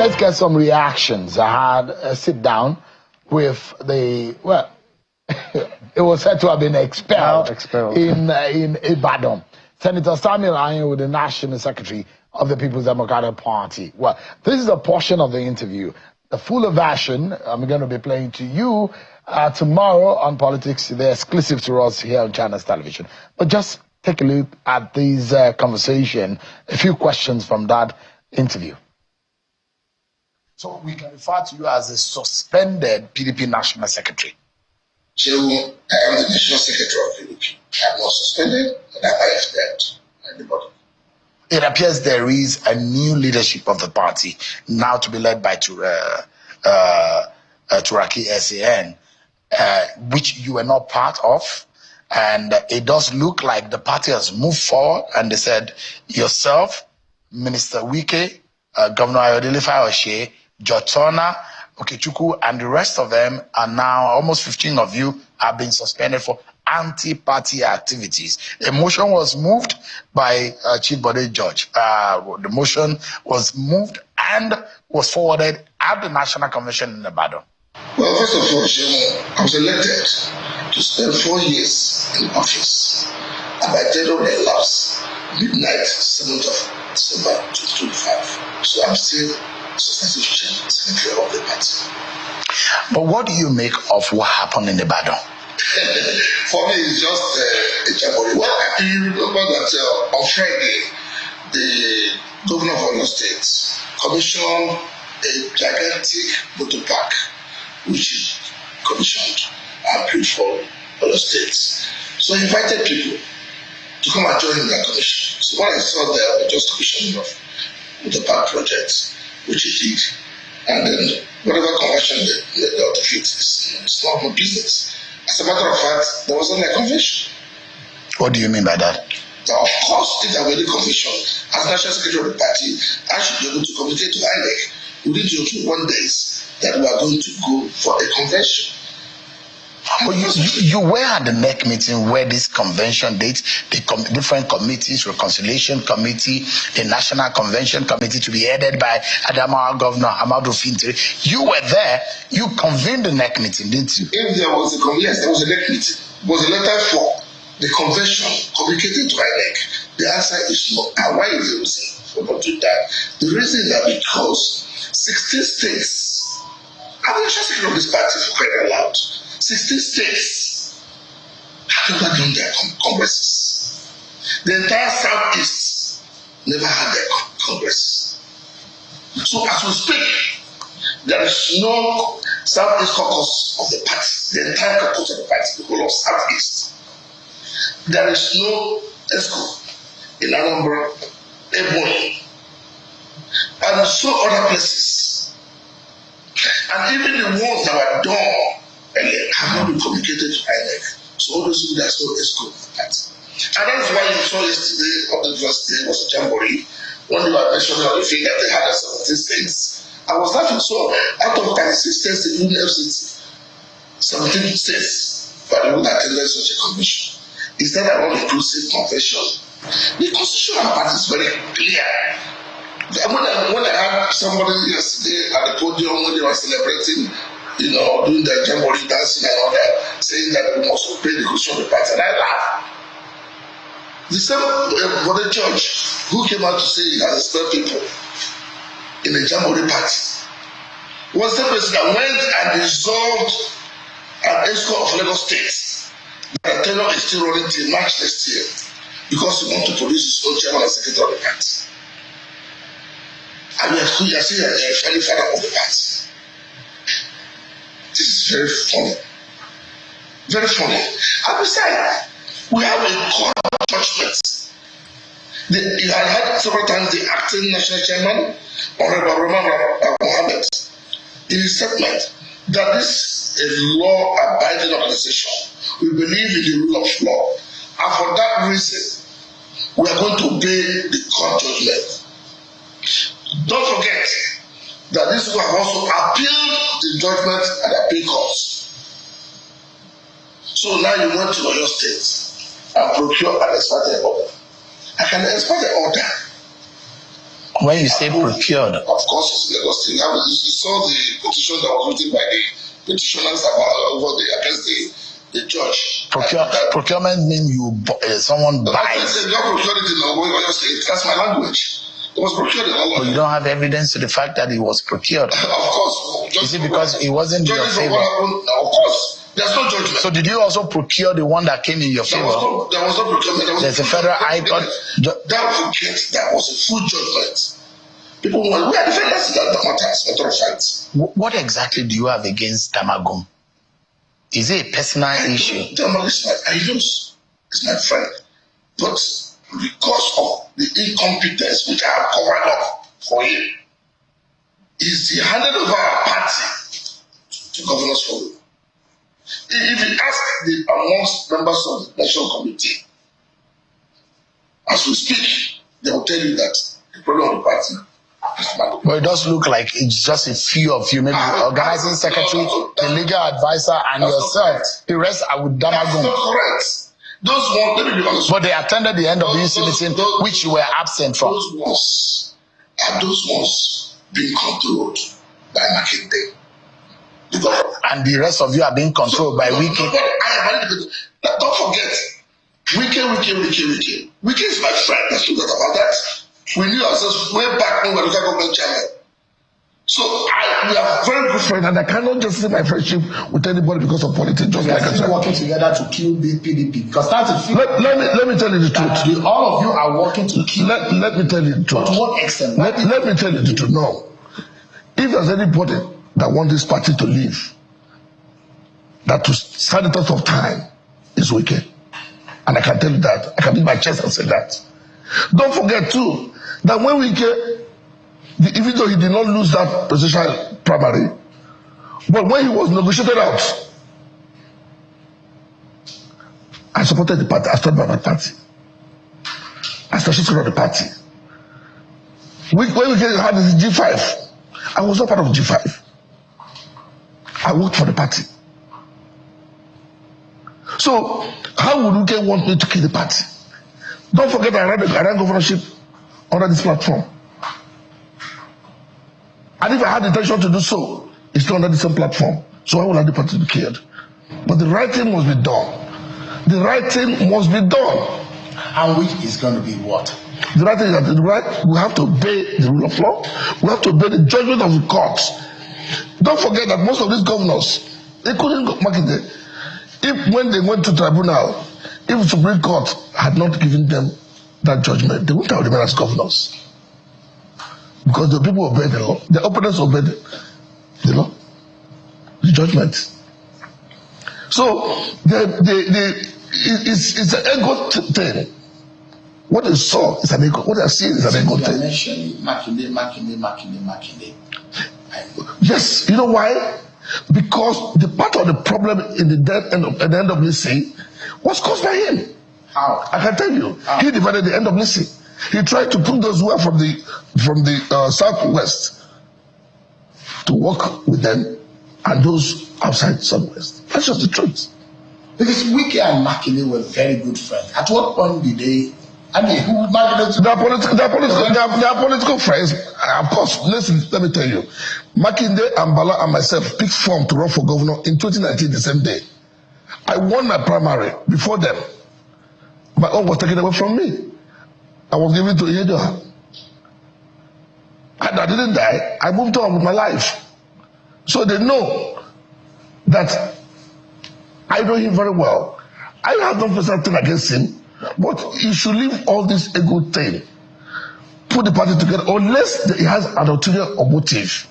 let's get some reactions. I had a sit down with the, well, it was said to have been expelled. in Ibadan. Senator Samuel Anyanwu, the National Secretary of the People's Democratic Party. Well, this is a portion of the interview. The fuller version I'm going to be playing to you tomorrow on Politics. They're exclusive to us here on China's television. But just take a look at this conversation, a few questions from that interview. So we can refer to you as a suspended PDP National Secretary. So I am the National Secretary of PDP. I'm not suspended, and I'm left anybody. It appears there is a new leadership of the party, now to be led by Turaki SAN, which you were not part of. And it does look like the party has moved forward, and they said yourself, Minister Wike, Governor Ayodele Fayoshe, Jotona, Okechukwu, and the rest of them are now, almost 15 of you, have been suspended for anti-party activities. A motion was moved by Chief Bode George. The motion was moved and was forwarded at the National Convention in Ibadan. Well, first of all, I was elected to spend 4 years in office. And my tenure will elapse midnight, 7th of December 2025. So I'm still substantive secretary of the party. But what do you make of what happened in Ibadan? For me, it's just a Jamboree. Well, you remember that on Friday, the governor of Oyo State commissioned a gigantic motor park, which is commissioned and paid for Oyo State. So he invited people to come and join in that commission. So what I saw there was just commissioning of the park project, which he did. And then whatever conversion they got to fix is not my business. As a matter of fact, there wasn't a convention. What do you mean by that? Now, of course, if there were any convention, as National Secretary of the party, I should be able to communicate to INEC within 21 days that we are going to go for a convention. But you were at the NEC meeting where this convention dates, the different committees, Reconciliation Committee, the National Convention Committee to be headed by Adamawa Governor Amadou Fintiri. You were there, you convened the NEC meeting, didn't you? If there was a convention, there was a NEC meeting. Was a letter for the convention communicated to INEC. The answer is no. And why is the reason for not doing that? The reason is that because 16 states, I'm the National Secretary of this party for crying out loud. 16 states have never done their congresses. The entire Southeast never had their congresses. So as we speak, there is no Southeast caucus of the party, the entire caucus of the party, the whole of Southeast. There is no ESCO in Anambra, Ebonyi, and so other places. And even the ones that were done have not been communicated to INEC. So all those that saw ESCO party. And that's why you saw yesterday, on the first day, was a Jamboree. When you were mentioning on the figure, they had 17 states. I was laughing. So out of 36 states in the FCT, 17 states, but they would attend such a convention. Is that an all-inclusive convention? The constitutional part is very clear. When I had somebody yesterday at the podium when they were celebrating, doing the Jamboree dancing and all that, saying that we must obey the constitution of the party, and I laughed. The same Bode George who came out to say he has expelled people in the Jamboree party was the person that went and dissolved an ESCO of Lagos State. The tenure is still running till March next year because he wants to produce his own chairman and secretary of the party. And you are saying that they are fairly father of the party. This is very funny. Very funny. And besides, we have a court judgment. You had heard several times the acting national chairman, Honorable Roman Mohammed, in his statement that this is a law-abiding organization. We believe in the rule of law. And for that reason, we are going to obey the court judgment. Don't forget that these people have also appealed the judgment at the appeal courts. So now you went to Oyo State and procure an expert order. I can expect an order When you say procured, of course, it's Lagos State. You saw the petition that was written by the petitioners against the judge. Procurement means someone buys. They don't procure it in Oyo State. That's my language. It was procured in all. But you don't have evidence to the fact that it was procured. Of course. Is it because it wasn't in your favor? Of course. There's no judgment. So did you also procure the one that came in your favor? There was no procurement. There's a federal high court. That was a full judgment. People were, we are defenders in that matter. What exactly do you have against Damagum? Is it a personal issue? It's my friend. But because of the incompetence which I have covered up for him, he handed over our party to Governor's Forum. If you ask the amongst members of the National Committee, as we speak, they will tell you that the problem of the party. But it does look like it's just a few of you, maybe the organizing secretary, the legal advisor, and yourself. The rest are with Damagum. That's not correct. Those ones, let me be honest. But they attended the end of the meeting, which you were absent from. Those ones being controlled by Makinde. And the rest of you are being controlled by Wike. Don't forget, Wike. Wike is my friend. Let's talk about that. We knew ourselves way back when we were local government chairman. So we are very good friends, and I cannot just say my friendship with anybody because of politics. Just we are still working together to kill the PDP. Because that's a let me tell you the truth. All of you are working to kill. Let me tell you the truth. To what extent? Let me tell you the truth. No, if there's anybody that wants this party to leave, that to stand the test of time is Wike, and I can tell you that. I can beat my chest and say that. Don't forget too that when Wike, even though he did not lose that presidential primary, but when he was negotiated out, I supported the party. I stood by my party. I started the party. When Wike had his G5, I was not part of G5. I worked for the party. So how would Wike want me to kill the party? Don't forget I ran governorship under this platform. And if I had the intention to do so, it's not under the same platform. So why would I the party be killed? But the right thing must be done. The right thing must be done. And which is going to be what? The right thing is that we have to obey the rule of law. We have to obey the judgment of the courts. Don't forget that most of these governors, they couldn't mark it. If when they went to tribunal, if the Supreme Court had not given them that judgment, they wouldn't have remained as governors. Because the people obeyed the law. The opponents obeyed the law, the judgment. So it's an ego thing. What they saw is an ego. What they are seeing is an ego thing. Makinde. Yes, you know why? Because the part of the problem in the NWC was caused by him. How? I can tell you. How? He divided the NWC. He tried to put those who are from the southwest to work with them, and those outside southwest. That's just the truth. Because Wike and Makinde were very good friends. At what point did they? I mean, who they are political friends. Of course, listen, let me tell you. Makinde and Bala and myself picked form to run for governor in 2019, the same day. I won my primary before them. My own was taken away from me. I was given to Ibadan. And I didn't die. I moved on with my life. So they know that I know him very well. I have no personal thing against him. But he should leave all this ego thing, put the party together, unless he has an ulterior motive.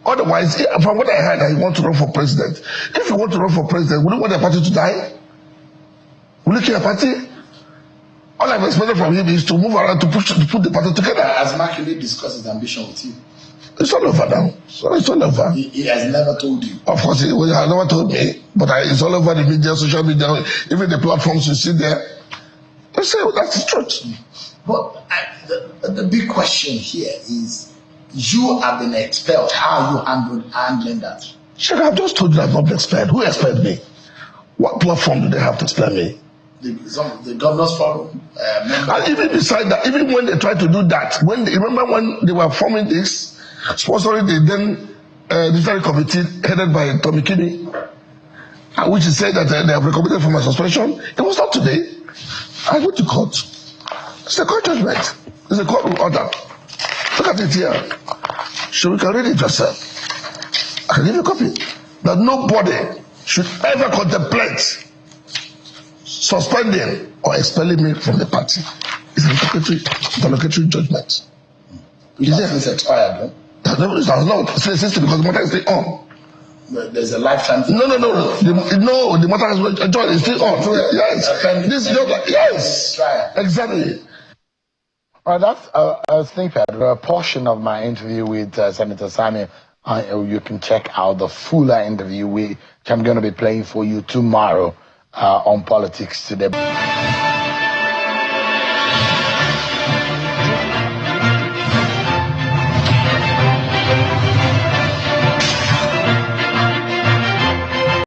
Otherwise, from what I heard, he wants to run for president. If he wants to run for president, will you want the party to die? Will you kill the party? All I've expected from him is to move around to put the party together. Has Makinde discussed his ambition with you? It's all over now. So it's all over. He has never told you. Of course, he has never told me. But it's all over the media, social media, even the platforms you see there. I say, well, that's the truth. But the big question here is, you have been expelled. How are you handling that? Sure, I've just told you I've not been expelled. Who expelled me? What platform do they have to expel me? the governors forum members. And even beside that, even when they tried to do that, remember when they were forming this, sponsoring the then military committee headed by Tommy Kinney, which is said that they have recommended for my suspension. It was not today. I go to court. It's a court judgment. It's a court order. Look at it here. So you can read it yourself. I can give you a copy. That nobody should ever contemplate suspending or expelling me from the party. It's a interlocutory judgment. It's expired, no? It's not. It's because the matter is still on. There's a lifetime. No. The matter is enjoyed. It's still on. Yes. This yes. Exactly. That's I think that a portion of my interview with Senator Samuel. You can check out the fuller interview which I'm going to be playing for you tomorrow on Politics Today.